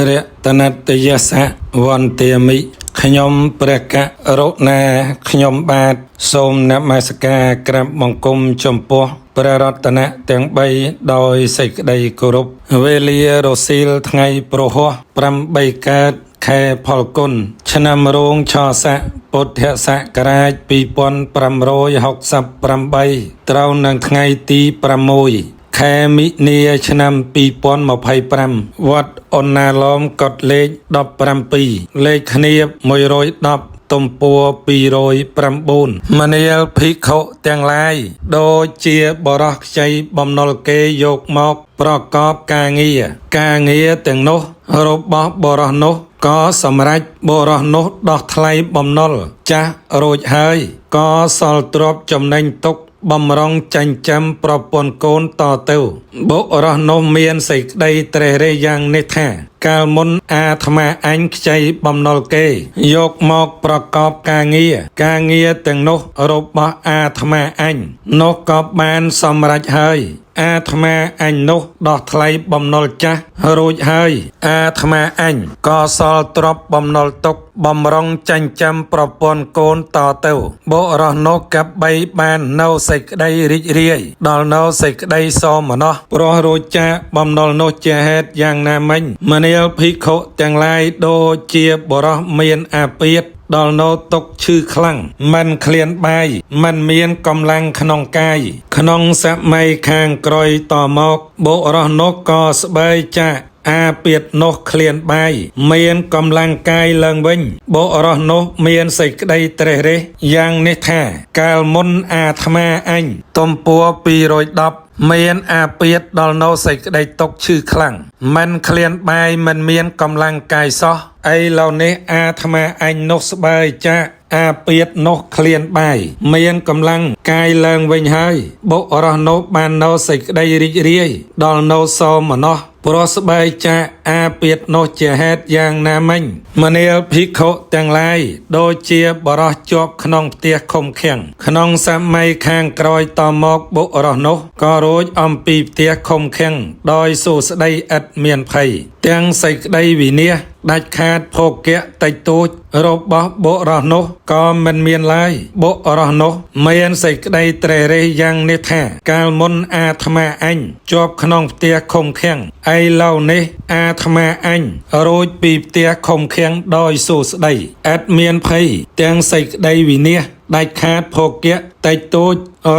រតនតយសៈវន្តាមិខ្ញុំព្រះករុណាខ្ញុំបាទសូមនមស្ការក្រាបបង្គំចំពោះព្រះរតនៈទាំង3ដោយសេចក្តីគោរពវេលារសៀលថ្ងៃព្រហស្ប8កើតខែផលគុណឆ្នាំរោងឆស័កពុទ្ធសករាជ2568ត្រូវនឹងថ្ងៃទី6ខែមិនិនាឆ្នាំ2025វត្តអណាឡោមកុដលេខ17លេខឃ្នៀប110ទំព័រ209មនាលភិក្ខុទាំងឡាយដូចជាបរោះខ្ចីបំណុលគេយកមកប្រកបការងារទាំងនោះរបស់បរោះនោះក៏សម្រេចបរោះនោះដោះថ្លៃបំណុលចាស់រួចហើយក៏សល់ទ្រព្យចំណេញទុកបំរុងចាញ់ចាំប្រពន្ធកូនតទៅបុរសនោះមានសេចក្តីត្រេះរិះយ៉ាងនេះថាកាលមុនអាត្មាអញខ្ចីបំណុលគេយកមកប្រកបការងារទាំងនោះរបស់អាត្មាអញនោះក៏បានសម្រេចហើយអាត្មាអញនោះដោះថ្លៃបំណុលចាស់រួចហើយអាត្មាអញក៏សល់ទ្រព្យបំណុលទុកបំរុងចាញ់ចាំប្រពន្ធកូនតទៅបុរសនោះកបីបាននៅសេចក្តីរីករាយដល់នៅសេចក្តីសោមនស្សព្រោះរួចចាកបំណុលនោះជាហេតុយ៉ាងណាមិញមនាលភិក្ខុទាំងឡាយដូចជាបុរសមានអាពាធដល់នៅទុកឈឺខ្លាំងមិនឃ្លានបាយមិនមានកម្លាំងក្នុងកាយក្នុងសម័យខាងក្រោយតមកបុរសនោះក៏ស្បែកចាកអាពាធនោះឃ្លានបាយមានកម្លាំងកាយឡើងវិញបុរសនោះមានសេចក្តីត្រេះរិះយ៉ាងនេះថាកាលមុនអាត្មាអញទំព័រ210មានអាពាធដល់នៅសេចក្តីទុកឈឺខ្លាំងមិនឃ្លានបាយមិនមានកម្លាំងកាយសោះឥឡូវនេះអាត្មាអញនោះស្បែកចាកអាពាធនោះឃ្លានបាយមានកម្លាំងកាយឡើងវិញហើយបុរសនោះបាននៅសេចក្តីរីករាយដល់នៅសោមនស្សព្រោះស្បែកចាកអាពាធនោះជាហេតុយ៉ាងណាមិញមនាលភិក្ខុទាំងឡាយដូចជាបរោះជាប់ក្នុងផ្ទះឃុំឃាំងក្នុងសម័យខាងក្រោយតមកបុរសនោះក៏រួចអំពីផ្ទះឃុំឃាំងដោយសួស្តីឥតមានភ័យទាំងសេចក្តីវិនាសដាច់ខាតភោគៈតិចតួចរបស់បុរសនោះក៏មិនមានឡើយបុរសនោះមានសេចក្តីត្រេះរិះយ៉ាងនេះថាកាលមុនអាត្មាអញជាប់ក្នុងផ្ទះឃុំឃាំងឥឡូវនេះអាត្មាអញរួចពីផ្ទះឃុំឃាំងដោយសួស្តីឥតមានភ័យទាំងសេចក្តីវិនាសដាច់ខាតភោគៈតិចតួច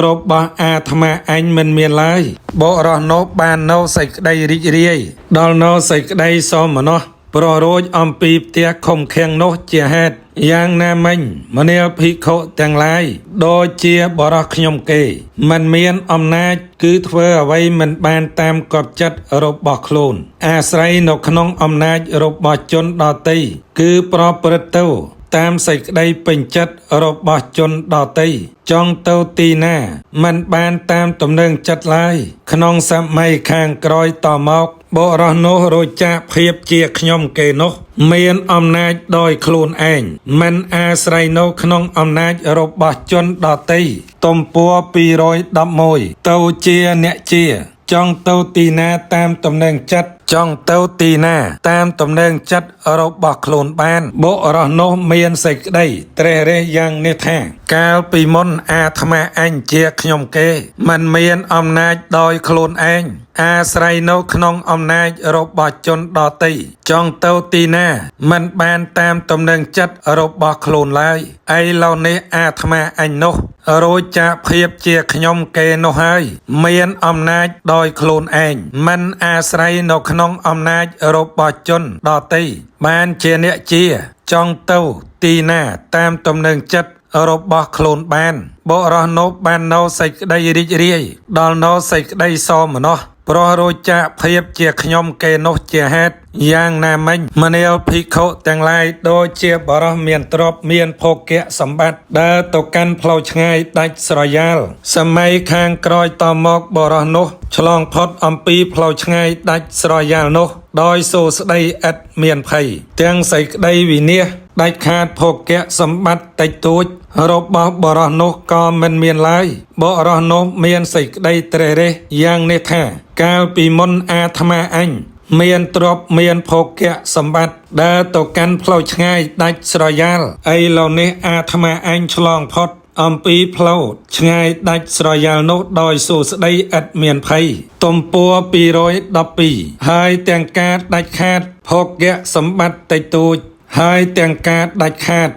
របស់អាត្មាអញមិនមានឡើយបុរសនោះបាននៅសេចក្តីរីករាយដល់នៅសេចក្តីសោមនស្សព្រោះរួចអំពីផ្ទះឃុំឃាំងនោះជាហេតុយ៉ាងណាមិញមនាលភិក្ខុទាំងឡាយដូចជាបរោះខ្ញុំគេមិនមានអំណាចគឺធ្វើអ្វីមិនបានតាមកត់ចិត្តរបស់ខ្លួនអាស្រ័យនៅក្នុងអំណាចរបស់ជនដទៃគឺប្រព្រឹត្តទៅតាមសេចក្តីពេញចិត្តរបស់ជនដទៃចង់ទៅទីណាមិនបានតាមទំនឹងចិត្តឡើយក្នុងសម័យខាងក្រោយតមកបុរសនោះរួចចាកភាពជាខ្ញុំគេនោះមានអំណាចដោយខ្លួនឯងមិនអាស្រ័យនៅក្នុងអំណាចរបស់ជនដទៃទំព័រ211ទៅជាអ្នកជាចង់ទៅទីណាតាមទំនឹងចិត្តចង់ទៅទីណាតាមទំនឹងចិត្តរបស់ខ្លួនបានបុរសនោះមានសេចក្តីត្រេះរិះយ៉ាងនេះថាកាលពីមុនអាត្មាអញជាខ្ញុំគេមិនមានអំណាចដោយខ្លួនឯងអាស្រ័យនៅក្នុងអំណាចរបស់ជនដទៃចង់ទៅទីណាមិនបានតាមទំនឹងចិត្តរបស់ខ្លួនឡើយឥឡូវនេះអាត្មាអញនោះរួចចាកភាពជាខ្ញុំគេនោះហើយមានអំណាចដោយខ្លួនឯងមិនអាស្រ័យនៅក្នុងអំណាចរបស់ជនដទៃបានជាអ្នកជាចង់ទៅទីណាតាមទំនឹងចិត្តរបស់ខ្លួនបានបុរសនោះបាននៅសេចក្តីរីករាយដល់នៅសេចក្តីសោមនស្សព្រោះរួចចាកភាពជាខ្ញុំគេនោះជាហេតុយ៉ាងណាមិញមនាលភិក្ខុទាំងឡាយដូចជាបរោះមានទ្រព្យមានភោគៈសម្បត្តិដើរទៅកាន់ផ្លូវឆ្ងាយដាច់ស្រយាលសម័យខាងក្រោយតមកបរោះនោះឆ្លងផុតអំពីផ្លូវឆ្ងាយដាច់ស្រយាលនោះដោយសួស្តីឥតមានភ័យទាំងសេចក្តីវិនាសដាច់ខាតភោគៈសម្បត្តិតិចតួចរបស់បរោះនោះក៏មិនមានឡើយបរោះនោះមានសេចក្តីត្រេះរិះយ៉ាងនេះថាកាលពីមុនអាត្មាអញ មានទ្រព្យមានភោគៈសម្បត្តិដើរទៅកាន់ផ្លូវឆ្ងាយដាច់ស្រយាលឥឡូវនេះអាត្មាអញឆ្លងផុតអំពីផ្លូវឆ្ងាយដាច់ស្រយាលនោះដោយសួស្តីឥតមានភ័យទំព័រ212ហើយទាំងការដាច់ខាតភោគៈសម្បត្តិតិចតួចហើយទាំងការដាច់ខាត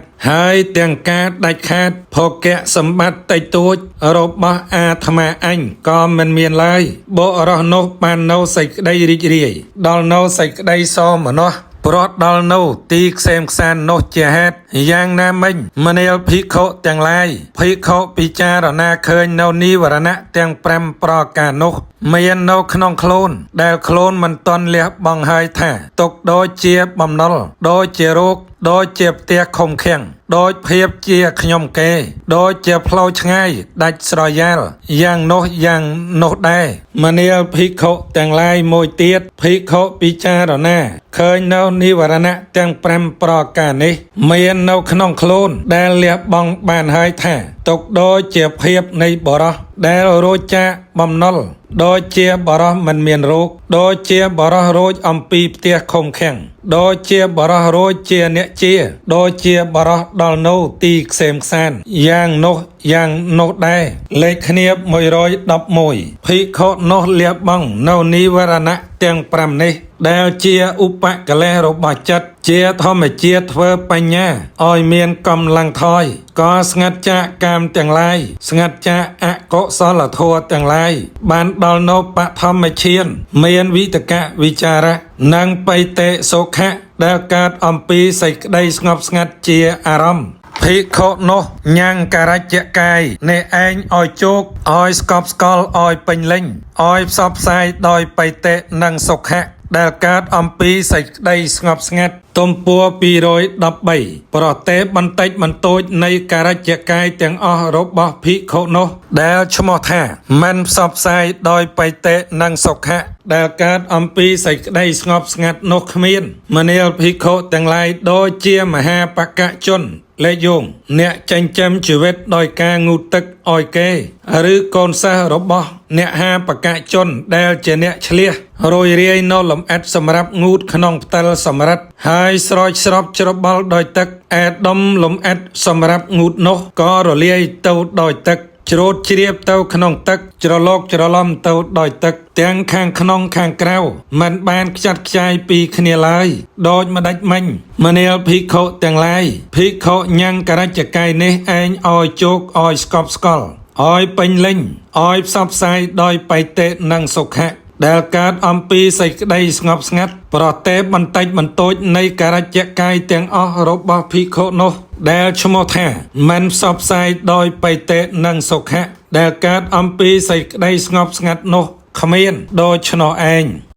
ភោគៈសម្បត្តិតិចតួចរបស់អាត្មាអញក៏មិនមានឡើយបុរសនោះបាននៅសេចក្តីរីករាយដល់នៅសេចក្តីសោមនស្សព្រោះដល់នៅទីក្សេមខ្សាន្តនោះជាហេតុយ៉ាងណាមិញមនាលភិក្ខុទាំងឡាយភិក្ខុពិចារណាឃើញនៅនិវរណៈទាំង5ប្រការនោះមាននៅក្នុងខ្លួនដែលខ្លួនមិនទាន់លះបង់ហើយថាទុកដូចជាបំណុលដូចជារោគដូចជាផ្ទះខំខាំងដូចភាពជាខ្ញុំគេដូចជាផ្លូវឆ្ងាយដាច់ស្រយាលយ៉ាងនោះដែរមនាលភិក្ខុទាំងឡាយមួយទៀតភិក្ខុពិចារណាឃើញនៅនិវរណៈទាំង5ប្រការនេះមាននៅក្នុងខ្លួនដែលលះបង់បានហើយថាទុកដូចជាភាពនៃបរោះដែលរួចចាកបំណុលដូចជាបរោះមិនមានរោគដូចជាបរោះរួចអំពីផ្ទះខំខាំងដូចជាបរោះរួចជាអ្នកជាដូចជាបរោះដល់នៅទីក្សេមខ្សាន្តយ៉ាងនោះដែរលេខគ្នា111ភិក្ខុនោះលះបង់នៅនិវរណៈទាំង5នេះដែលជាឧបកិលេសរបស់ចិត្តជាធម្មជាតិធ្វើបញ្ញាឲ្យមានកម្លាំងថយក៏ស្ងាត់ចាកកាមទាំងឡាយស្ងាត់ចាកអកុសលធម៌ទាំងឡាយបានដល់នៅបឋមឈានមានវិតកវិចារៈនិងបៃតេសុខៈដែលកើតអំពីសេចក្តីស្ងប់ស្ងាត់ជាអារម្មណ៍ភិក្ខុនោះញ៉ាំងករជ្ជកាយនេះឯងឲ្យជោគឲ្យស្កប់ស្កល់ឲ្យពេញលេញឲ្យផ្សព្វផ្សាយដោយបៃតេនិងសុខៈដែលកើតអំពីសេចក្តីស្ងប់ស្ងាត់ទំព័រ213ប្រទេបន្តិចបន្តួចនៃករជ្ជកាយទាំងអស់របស់ភិក្ខុនោះដែលឈ្មោះថាមិនផ្សព្វផ្សាយដោយបៃតេនិងសុខៈដែលកើតអំពីសេចក្តីស្ងប់ស្ងាត់នោះគ្មានមនាលភិក្ខុទាំងឡាយដូចជាមហាបកជនលេខយោងអ្នកចិញ្ចឹមជីវិតដោយការងូតទឹកឲ្យគេឬកូនសិស្សរបស់អ្នកហាបកជនដែលជាអ្នកឆ្លៀសរយរាយនៅលំអិតសម្រាប់ងូតក្នុងផ្តិលសម្រិតហើយស្រោចស្រពច្របល់ដោយទឹកឯដុំលំអិតសម្រាប់ងូតនោះក៏រលាយទៅដោយទឹកច្រូតជ្រាបទៅក្នុងទឹកច្រឡោកច្រឡំទៅដោយទឹកទាំងខាងក្នុងខាងក្រៅមិនបានខ្ចាត់ខ្ចាយពីគ្នាឡើយដូចម្ដេចមិញមនាលភិក្ខុទាំងឡាយភិក្ខុញ៉ាំងករជ្ជកាយនេះឯងឲ្យជោគឲ្យស្កប់ស្កល់ឲ្យពេញលេញឲ្យផ្សព្វផ្សាយដោយបៃតេនិងសុខៈដែលកើតអំពីសេចក្តីស្ងប់ស្ងាត់ប្រទេបន្តិចបន្តួចនៃករជ្ជកាយទាំងអស់របស់ភិក្ខុនោះដែលឈ្មោះថាមិនផ្សព្វផ្សាយដោយបៃតេនិងសុខៈដែលកើតអំពីសេចក្តីស្ងប់ស្ងាត់នោះគ្មានដូច្នោះឯង